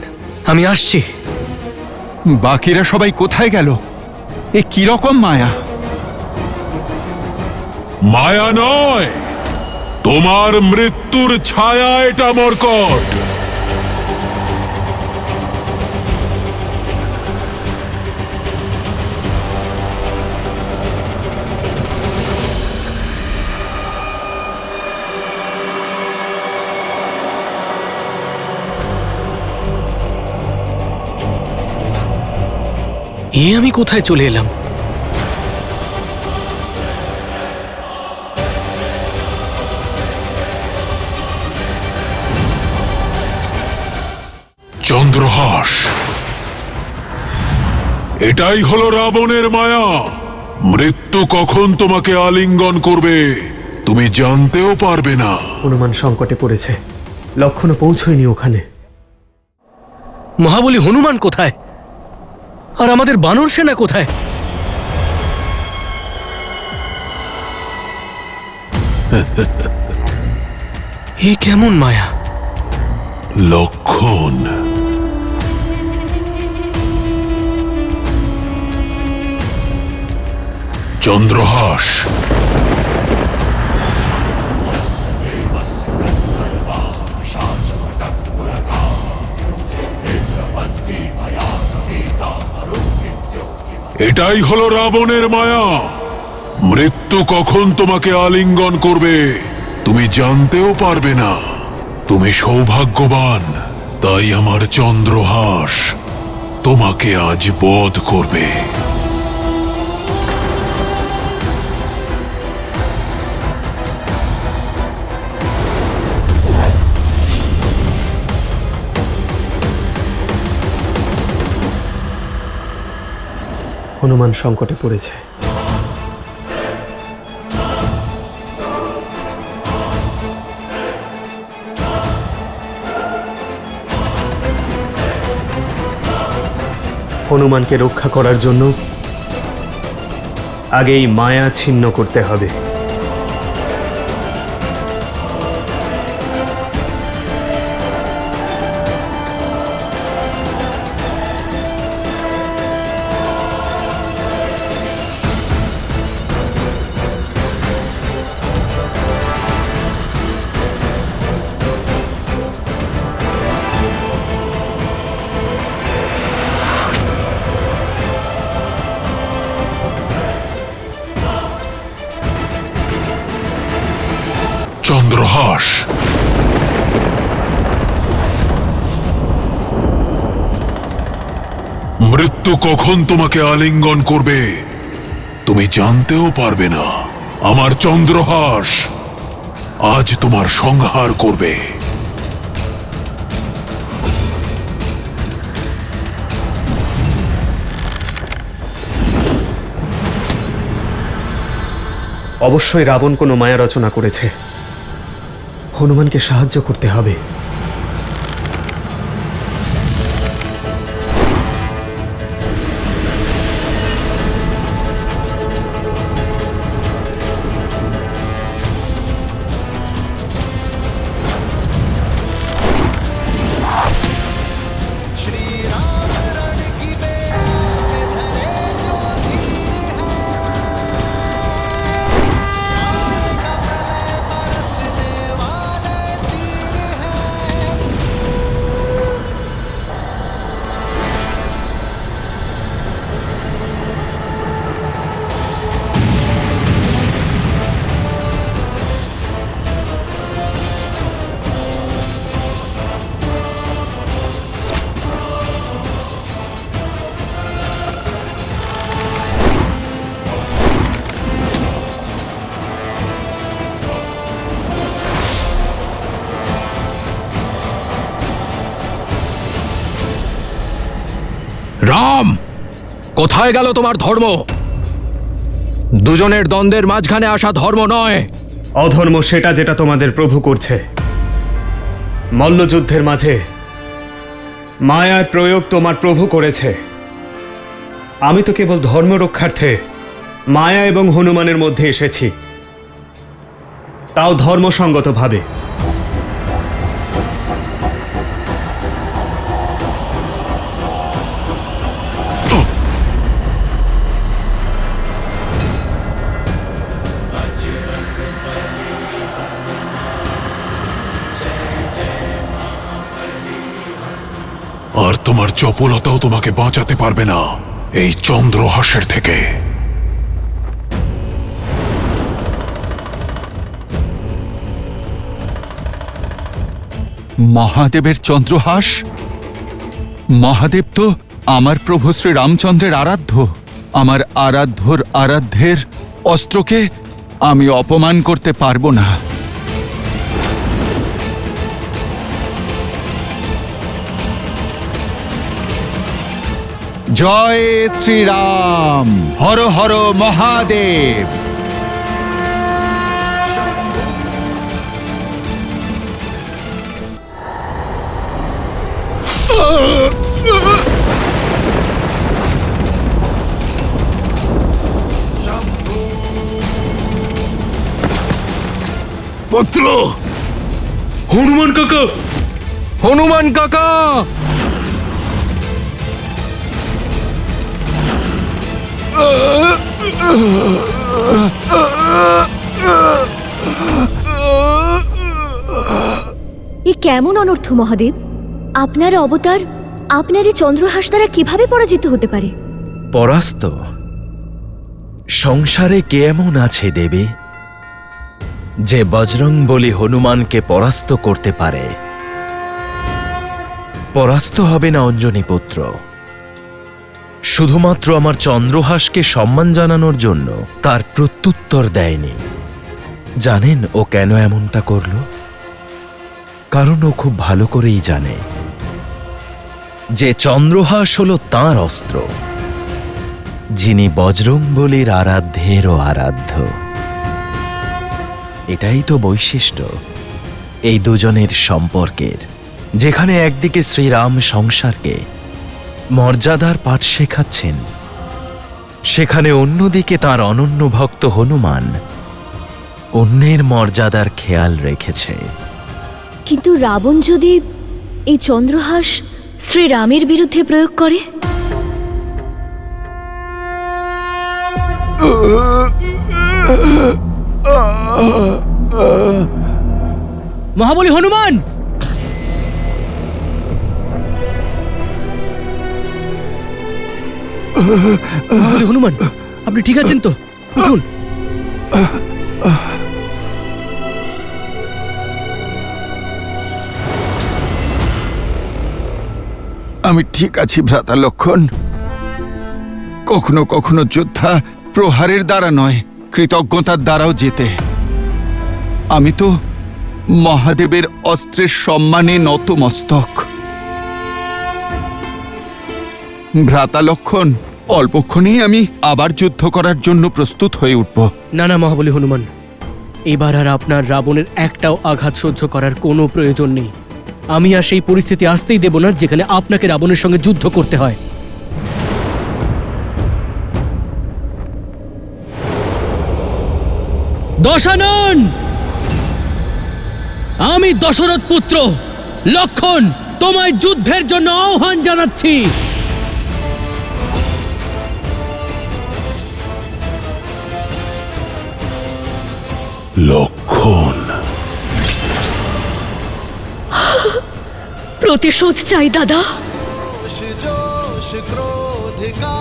আমি আসছি। বাকিরা সবাই কোথায় গেল? এ কি রকম মায়া? মায়া নয়, তোমার মৃত্যুর ছায়া এটা মর্কট। আমি কোথায় চলে এলাম? চন্দ্রহাস, এটাই হলো রাবণের মায়া। মৃত্যু কখন তোমাকে আলিঙ্গন করবে তুমি জানতেও পারবে না। হনুমান সংকটে পড়েছে, লক্ষণও পৌঁছয়নি ওখানে। মহাবলী হনুমান কোথায়? আর আমাদের বানর সেনা কোথায়? এ কেমন মায়া? লক্ষণ, চন্দ্রহাস, এটাই হলো রাবণের মায়া। মৃত্যু কখন তোমাকে আলিঙ্গন করবে তুমি জানতেও পারবে না। তুমি সৌভাগ্যবান, তাই আমার চন্দ্রহাস তোমাকে আজ বধ করবে। হনুমান সংকটে পড়েছে। হনুমানকে রক্ষা করার জন্য আগেই মায়া ছিন্ন করতে হবে। চন্দ্রহাস, মৃত্যু কখন তোমাকে আলিঙ্গন করবে তুমি জানতেও পারবে না। আমার চন্দ্রহাস আজ তোমার সংহার করবে। অবশ্যই রাবণ কোনো মায়া রচনা করেছে। হনুমানকে সাহায্য করতে হবে। श्री राम रण की बेला में धरे जो धीर है, आएगा प्रलय बरसने वाले तीर है। রাম, কোথায় গেল তোমার ধর্ম? দুজনের দ্বন্দ্বের মাঝখানে আসা ধর্ম নয়। অধর্ম সেটা যেটা তোমাদের প্রভু করছে। মল্লযুদ্ধের মাঝে মায়ার প্রয়োগ তোমার প্রভু করেছে। আমি তো কেবল ধর্ম রক্ষার্থে মায়া এবং হনুমানের মধ্যে এসেছি, তাও ধর্মসঙ্গতভাবে। আর তোমার চপলতাও তোমাকে বাঁচাতে পারবে না এই চন্দ্রহাসের থেকে। মহাদেবের চন্দ্রহাস? মহাদেব তো আমার প্রভু শ্রী রামচন্দ্রের আরাধ্য। আমার আরাধ্যর আরাধ্যের অস্ত্রকে আমি অপমান করতে পারবো না। জয় শ্রীরাম, হর হর মহাদেব। পুত্র, হনুমান কাকা! হনুমান কাকা! এ কেমন অনর্থ মহাদেব? আপনার অবতার আপনার এই চন্দ্রহাস দ্বারা কিভাবে পরাজিত হতে পারে? পরাস্ত? সংসারে কে এমন আছে দেবী যে বজরংবলী হনুমানকে পরাস্ত করতে পারে? পরাস্ত হবে না অঞ্জনী পুত্র। শুধুমাত্র আমার চন্দ্রহাসকে সম্মান জানানোর জন্য তার প্রত্যুত্তর দেয়নি। জানেন ও কেন এমনটা করল? কারণ ও খুব ভালো করেই জানে যে চন্দ্রহাস হল তাঁর অস্ত্র, যিনি বজরংবলীর আরাধ্যেরও আরাধ্য। এটাই তো বৈশিষ্ট্য এই দুজনের সম্পর্কের, যেখানে একদিকে শ্রীরাম সংসারকে মর্যাদার পাঠ শেখাচ্ছেন, সেখানে অন্যদিকে তার অনন্য ভক্ত হনুমান অন্যের মর্যাদার খেয়াল রেখেছে। কিন্তু রাবণ যদি এই চন্দ্রহাস শ্রীরামের বিরুদ্ধে প্রয়োগ করে? মহাবলী হনুমান! মহাবলী হনুমান, আপনি ঠিক আছেন তো? উঠুন। আমি ঠিক আছি ভ্রাতা লক্ষণ। কখনো কখনো যোদ্ধা প্রহারের দ্বারা নয়, কৃতজ্ঞতার দ্বারাও জেতে। আমি তো মহাদেবের অস্ত্রের সম্মানে নতমস্তক। ভ্রাতা লক্ষণ, অল্পক্ষণেই আমি আবার যুদ্ধ করার জন্য প্রস্তুত হয়ে উঠব। না না মহাবলী হনুমান, এবার আর আপনার রাবণের একটাও আঘাত সহ্য করার কোনো প্রয়োজন নেই। আমি আর সেই পরিস্থিতি আসতেই দেব না যেখানে আপনাকে রাবণের সঙ্গে যুদ্ধ করতে হয়। দশানন! আমি দশরথ পুত্র লক্ষণ তোমায় যুদ্ধের জন্য আহ্বান জানাচ্ছি। লক্ষণ, প্রতিশোধ চাই দাদা। जोश क्रोध का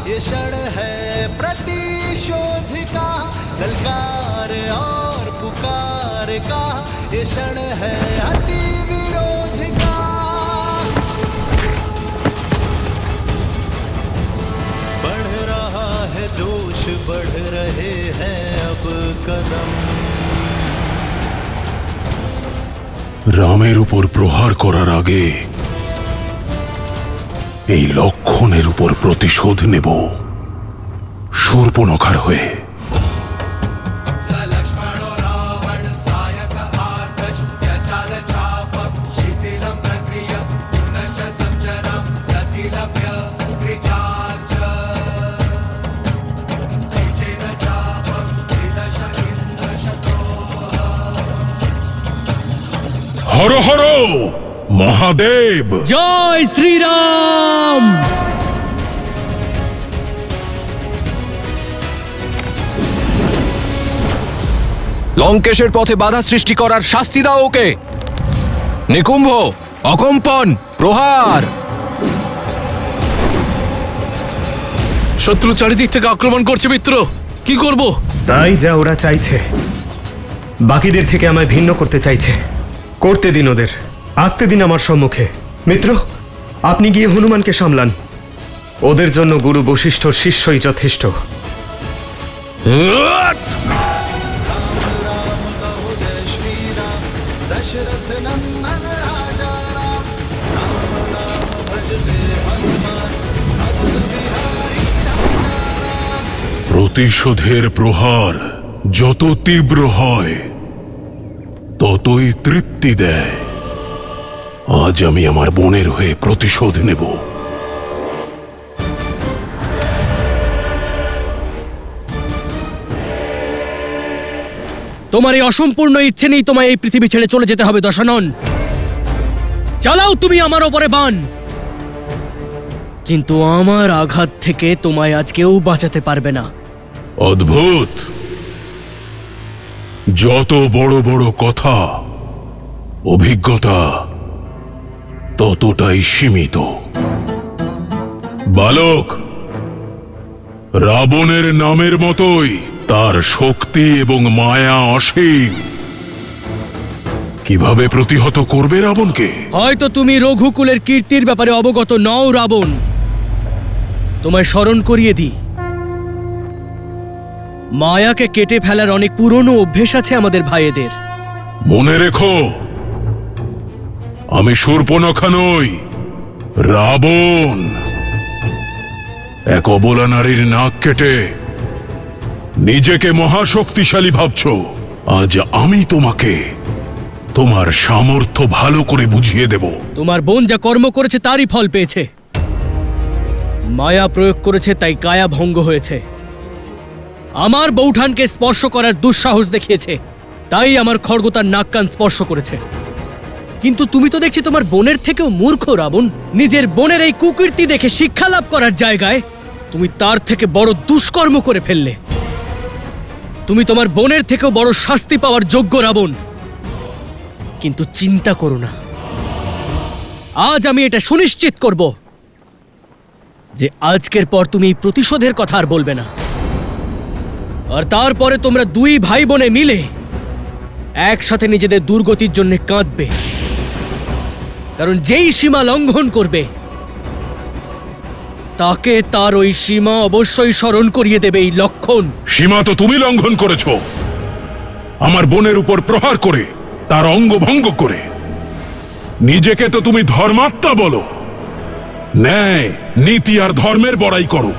ये क्षण है प्रतिशोध का, ललकार और पुकार का ये क्षण है अति विरोध का। बढ़ रहा है जोश, बढ़ रहे हैं अब कदम। রামের উপর প্রহার করার আগে এই লক্ষণের উপর প্রতিশোধ নেব শূর্পণখার হয়ে। হর হর মহাদেব! জয় শ্রীরাম! লঙ্কেশের পথে বাধা সৃষ্টি করার শাস্তি দাও ওকে। নিকুম্ভ, অকম্পন, প্রহার! শত্রু চারিদিক থেকে আক্রমণ করছে মিত্র, কি করব? তাই যা ওরা চাইছে, বাকিদের থেকে আমায় ভিন্ন করতে চাইছে। করতে দিন ওদের, আসতে দিন আমার সম্মুখে। মিত্র, আপনি গিয়ে হনুমানকে সামলান। ওদের জন্য গুরু বশিষ্ঠর শিষ্যই যথেষ্ট। दशरथ नंदन राजा राम, राम नाम भजते हनुमान, अवध बिहारी राजा राम। প্রতিশোধের প্রহার যত তীব্র হয় ততই তৃপ্তি দেয়। আজ আমি আমার বোনের হয়ে প্রতিশোধ নেব। তোমার এই অসম্পূর্ণ ইচ্ছে নেই তোমায় এই পৃথিবী ছেড়ে চলে যেতে হবে দশানন। চালাও তুমি আমার ওপরে বাণ, কিন্তু আমার আঘাত থেকে তোমায় আজ কেউ বাঁচাতে পারবে না। অদ্ভুত, যত বড় বড় কথা, অভিজ্ঞতা ততটাই সীমিত। বালক, রাবণের নামের মতোই তার শক্তি এবং মায়া অসীম। কিভাবে প্রতিহত করবে রাবণকে? হয়তো তুমি রঘুকুলের কীর্তির ব্যাপারে অবগত নও রাবণ। তোমায় স্মরণ করিয়ে দিই, মায়াকে কেটে ফেলার অনেক পুরনো অভ্যেস আছে আমাদের ভাইয়েদের। মনে রেখো, আমি শূর্পণখা নই, রাবণ। এক অবলা নারীর নাক কেটে নিজেকে মহাশক্তিশালী ভাবছো। আজ আমি তোমাকে তোমার সামর্থ্য ভালো করে বুঝিয়ে দেব। তোমার বোন যা কর্ম করেছে তারই ফল পেয়েছে। মায়া প্রয়োগ করেছে, তাই কায়া ভঙ্গ হয়েছে। আমার বৌঠানকে স্পর্শ করার দুঃসাহস দেখিয়েছে, তাই আমার খড়গ তার নাক কান স্পর্শ করেছে। কিন্তু তুমি তো দেখছি তোমার বোনের থেকেও মূর্খ রাবণ। নিজের বোনের এই কুকীর্তি দেখে শিক্ষা লাভ করার জায়গায় তুমি তার থেকে বড় দুষ্কর্ম করে ফেললে। তুমি তোমার বোনের থেকেও বড় শাস্তি পাওয়ার যোগ্য রাবণ। কিন্তু চিন্তা করো না, আজ আমি এটা সুনিশ্চিত করব যে আজকের পর তুমি এই প্রতিশোধের কথা আর বলবে না। আর তারপরে তোমরা দুই ভাই বোনে মিলে একসাথে নিজেদের দুর্গতির জন্য কাঁদবে। কারণ যেই সীমা লঙ্ঘন করবে তাকে তার ওই সীমা অবশ্যই স্মরণ করিয়ে দেবে এই লক্ষণ। সীমা তো তুমি লঙ্ঘন করেছো, আমার বোনের উপর প্রহার করে, তার অঙ্গ ভঙ্গ করে। নিজেকে তো তুমি ধর্মাত্মা বলো, ন্যায় নীতি আর ধর্মের বড়াই করো।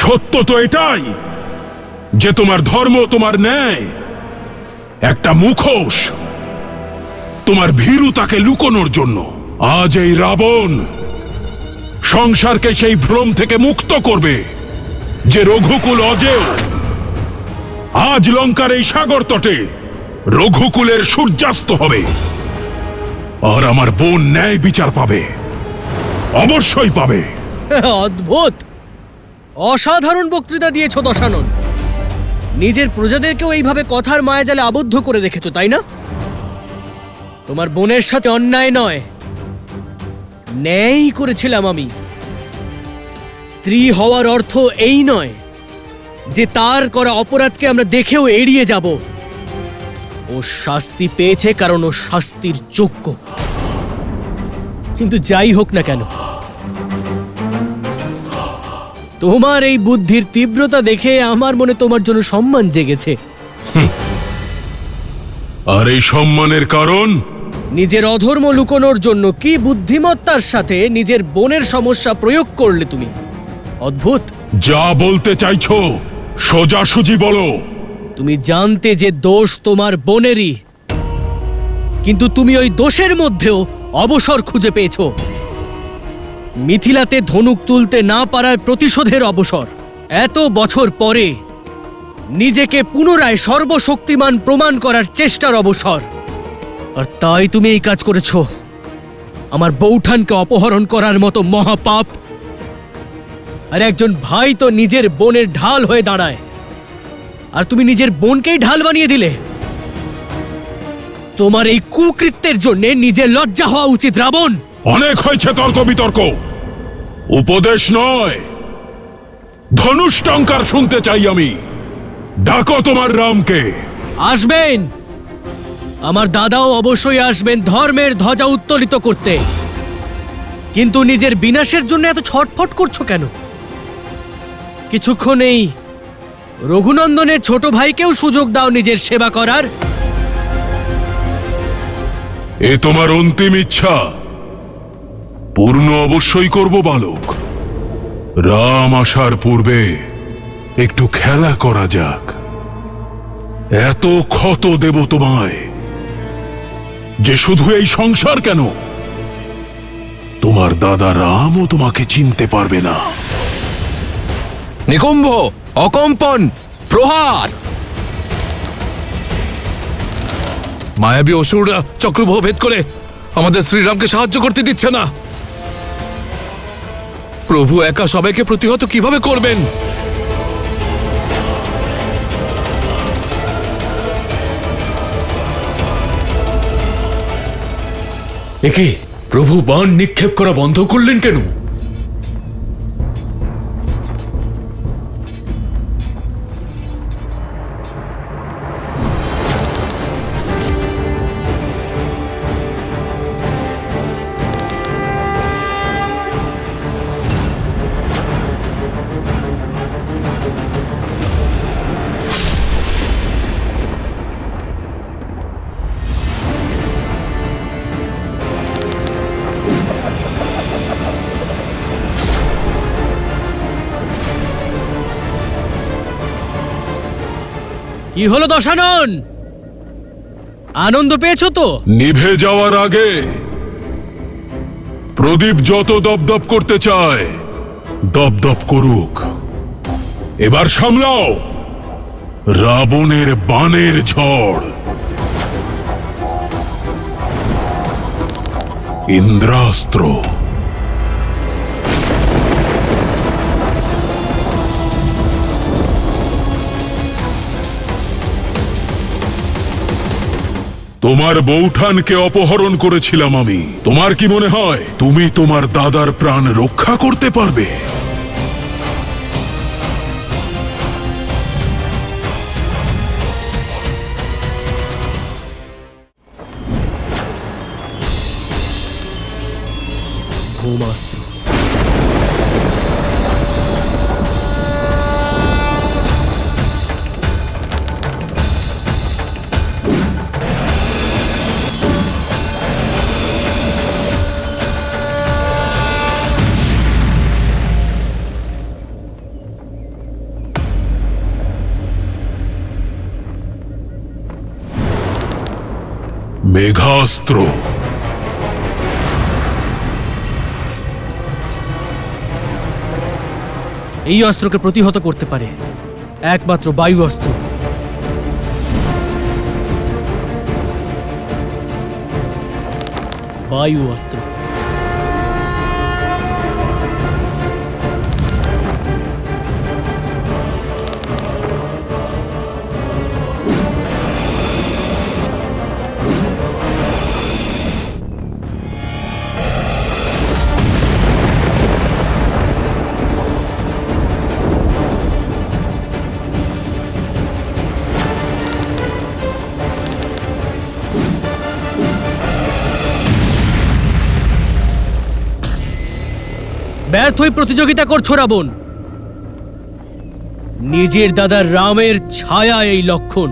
সত্য তো এটাই যে তোমার ধর্ম, তোমার ন্যায় একটা মুখোশ, তোমার ভীরুতাকে লুকোনোর জন্য। আজ এই রাবণ সংসারকে সেই ভ্রম থেকে মুক্ত করবে যে রঘুকুল অজেয়। আজ লঙ্কার এই সাগর তটে রঘুকুলের সূর্যাস্ত হবে, আর আমার বোন ন্যায় বিচার পাবে, অবশ্যই পাবে। অদ্ভুত, অসাধারণ বক্তৃতা দিয়েছ দশানন। নিজের প্রজাদেরকেও এইভাবে কথার মায়াজালে আবদ্ধ করে রেখেছ, তাই না? তোমার বোনের সাথে অন্যায় নয়, ন্যায় করেছিলাম আমি। স্ত্রী হওয়ার অর্থ এই নয় যে তার করা অপরাধকে আমরা দেখেও এড়িয়ে যাব। ও শাস্তি পেয়েছে কারণ ও শাস্তির যোগ্য। কিন্তু যাই হোক না কেন, তোমার এই বুদ্ধির তীব্রতা দেখে আমার মনে তোমার জন্য সম্মান জেগেছে। আর এই সম্মানের কারণ? নিজের অধর্ম লুকোনোর জন্য কি বুদ্ধিমত্তার সাথে নিজের বোনের সমস্যা প্রয়োগ করলে তুমি। অদ্ভুত। যা বলতে চাইছো সোজাসুজি বলো। তুমি জানতে যে দোষ তোমার বোনেরই, কিন্তু তুমি ওই দোষের মধ্যেও অবসর খুঁজে পেয়েছো। মিথিলাতে ধনুক তুলতে না পারার প্রতিশোধের অবসর, এত বছর পরে নিজেকে পুনরায় সর্বশক্তিমান প্রমাণ করার চেষ্টার অবসর। আর তাই তুমি এই কাজ করেছো, আমার বৌঠানকে অপহরণ করার মতো মহাপাপ। আর একজন ভাই তো নিজের বোনের ঢাল হয়ে দাঁড়ায়, আর তুমি নিজের বোনকেই ঢাল বানিয়ে দিলে। তোমার এই কুকৃত্যের জন্য নিজের লজ্জা হওয়া উচিত রাবণ। অনেক হয়েছে তর্ক বিতর্ক, উপদেশ নয় ধনুষ টঙ্কার শুনতে চাই আমি। ডাকো তোমার রামকে। আসবেন, আমার দাদাও অবশ্যই আসবেন ধর্মের ধ্বজা উত্তোলিত করতে। কিন্তু নিজের বিনাশের জন্য এত ছটফট করছো কেন? কিছুক্ষণ এই রঘুনন্দনের ছোট ভাইকেও সুযোগ দাও নিজের সেবা করার। এ তোমার অন্তিম ইচ্ছা? পূর্ণ অবশ্যই করব বালক। রাম আসার পূর্বে একটু খেলা করা যাক। এত ক্ষত দেব তোমায় যে শুধু এই সংসার কেন, তোমার দাদা রামও তোমাকে চিনতে পারবে না। নিকুম্ভ, অকম্পন, প্রহার! মায়াবী অসুররা চক্রব্যূহ ভেদ করে আমাদের শ্রীরামকে সাহায্য করতে দিচ্ছে না। প্রভু একা সবাইকে প্রতিহত কিভাবে করবেন? একে প্রভু বাণ নিক্ষেপ করা বন্ধ করলেন কেন? কি হলো দশানন? আনন্দ পেয়েছো তো? নিভে যাওয়ার আগে প্রদীপ যত দপদপ করতে চায় দপদপ করুক। এবার সামলাও রাবণের বাণের ঝড়। ইন্দ্রাস্ত্র। তোমার বৌঠানকে অপহরণ করেছিলাম আমি। তোমার কি মনে হয় তুমি তোমার দাদার প্রাণ রক্ষা করতে পারবে? ভৌমাস্ত্র। মেঘাস্ত্র। এই অস্ত্রকে প্রতিহত করতে পারে একমাত্র বায়ু অস্ত্র। বায়ু অস্ত্র। ব্যর্থই প্রতিযোগিতা করছো রাবণ। নিজের দাদার রামের ছায়া এই লক্ষণ।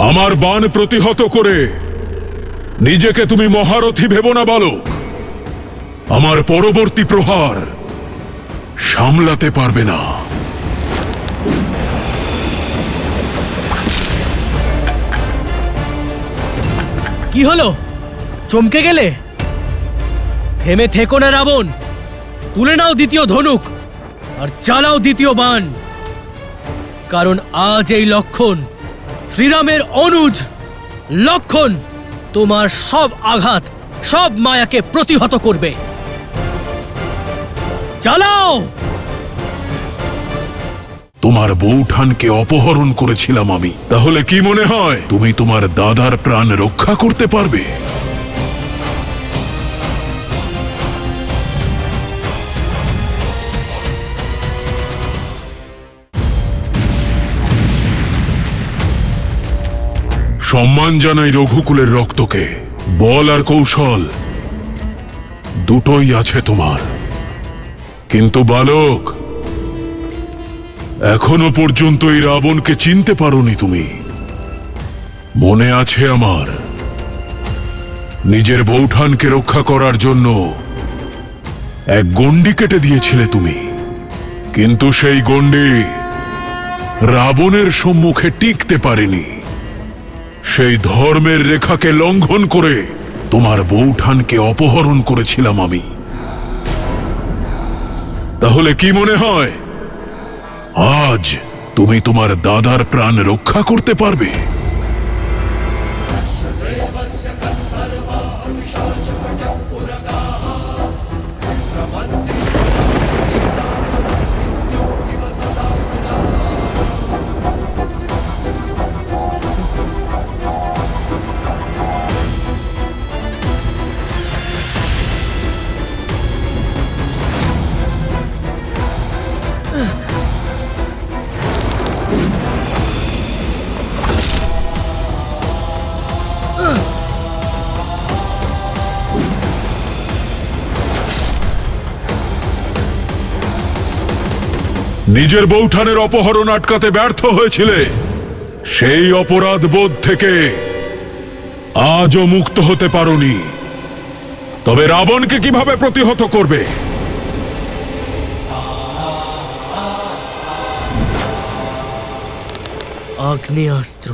আমার বাণ প্রতিহত করে নিজেকে তুমি মহারথী ভেবো না বালক। আমার পরবর্তী প্রহার সামলাতে পারবে না। কি হলো? চমকে গেলে? থেমে থেকো না রাবণ, তুলে নাও দ্বিতীয় ধনুক আর চালাও দ্বিতীয় বাণ। কারণ আজ এই লক্ষণ, শ্রীরামের অনুজ লক্ষণ, তোমার সব আঘাত, সব মায়াকে প্রতিহত করবে। চালাও। তোমার বৌঠানকে অপহরণ করেছিলাম আমি, তাহলে কি মনে হয় তুমি তোমার দাদার প্রাণ রক্ষা করতে পারবে? সম্মান জানাই রঘুকুলের রক্তকে। বল আর কৌশল দুটোই আছে তোমার, কিন্তু বালক, এখনো পর্যন্ত এই রাবণকে চিনতে পারোনি তুমি। মনে আছে আমার, নিজের বৌঠানকে রক্ষা করার জন্য এক গণ্ডি কেটে দিয়েছিলে তুমি, কিন্তু সেই গণ্ডি রাবণের সম্মুখে টিকতে পারেনি। সেই ধর্মের রেখাকে লঙ্ঘন করে তোমার বৌঠানকে অপহরণ করেছিলাম আমি। তাহলে কি মনে হয় আজ তুমি তোমার দাদার প্রাণ রক্ষা করতে পারবে? নিজের বৌঠানের অপহরণ আটকাতে ব্যর্থ হয়েছিলে, সেই অপরাধ বোধ থেকে আজও মুক্ত হতে পারোনি। তবে রাবণকে কিভাবে প্রতিহত করবে? আগ্নেয়াস্ত্র।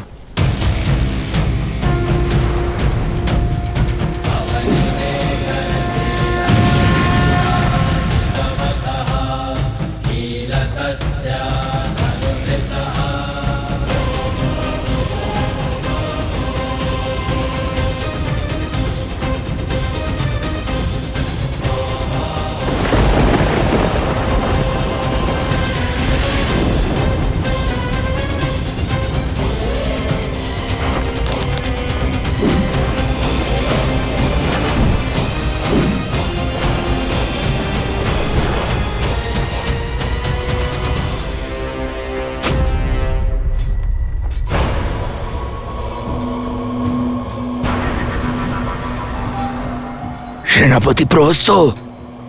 সেনাপতি প্রহস্ত,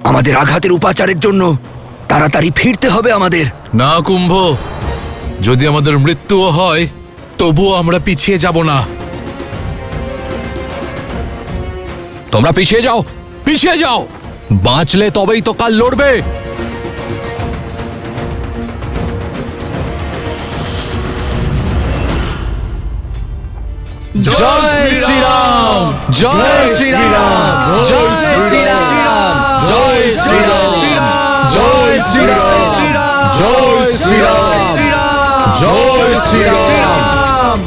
আমাদের আঘাতের উপাচারের জন্য তাড়াতাড়ি ফিরতে হবে আমাদের। না কুম্ভ, যদি আমাদের মৃত্যুও হয় তবুও আমরা পিছিয়ে যাব না। তোমরা পিছিয়ে যাও, পিছিয়ে যাও, বাঁচলে তবেই তো কাল লড়বে। জয় শ্রীরাম, জয় শ্রীরাম, জয় শ্রীরাম, জয় শ্রীরাম, জয় শ্রীরাম, জয় শ্রীরাম, জয় শ্রীরাম।